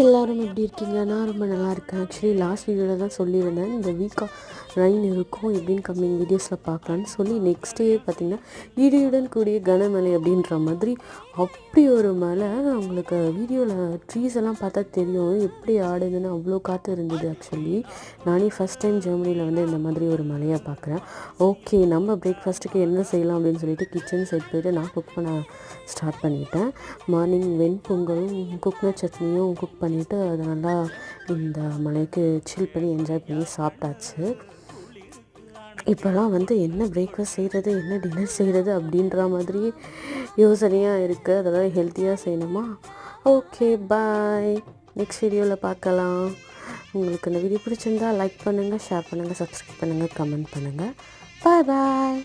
எல்லோரும் எப்படி இருக்கீங்க? நான் ரொம்ப நல்லா இருக்கேன். ஆக்சுவலி லாஸ்ட் வீடியோவில் தான் சொல்லியிருந்தேன், இந்த வீக்காக ரெயின் இருக்கும் எப்படின்னு கம்மிங் வீடியோஸில் பார்க்கலான்னு சொல்லி. நெக்ஸ்ட் டே பார்த்திங்கன்னா இடியுடன் கூடிய கனமழை அப்படின்ற மாதிரி அப்படி ஒரு மழை. உங்களுக்கு வீடியோவில் ட்ரீஸ் எல்லாம் பார்த்தா தெரியும் எப்படி ஆடுதுன்னு. அவ்வளோ காற்று இருந்தது. ஆக்சுவலி நானே ஃபஸ்ட் டைம் ஜெர்மனியில் வந்து இந்த மாதிரி ஒரு மழையை பார்க்குறேன். ஓகே, நம்ம பிரேக்ஃபாஸ்ட்டுக்கு என்ன செய்யலாம் அப்படின்னு சொல்லிட்டு கிச்சன் சைட் போய்ட்டு நான் குக் பண்ண ஸ்டார்ட் பண்ணிட்டேன். மார்னிங் வெண்பொங்கலும் குக்னட் சட்னியும் குக் பண்ணிவிட்டு அதை நல்லா இந்த மழைக்கு சில் பண்ணி என்ஜாய் பண்ணி சாப்பிட்டாச்சு. இப்போல்லாம் வந்து என்ன பிரேக்ஃபாஸ்ட் செய்கிறது, என்ன டின்னர் செய்கிறது அப்படின்ற மாதிரி யோசனையாக இருக்குது. அதெல்லாம் ஹெல்த்தியாக செய்யணுமா? ஓகே, பாய். நெக்ஸ்ட் வீடியோவில் பார்க்கலாம். உங்களுக்கு இந்த வீடியோ பிடிச்சிருந்தா லைக் பண்ணுங்கள், ஷேர் பண்ணுங்கள், சப்ஸ்கிரைப் பண்ணுங்கள், கமெண்ட் பண்ணுங்கள். பாய் பாய்.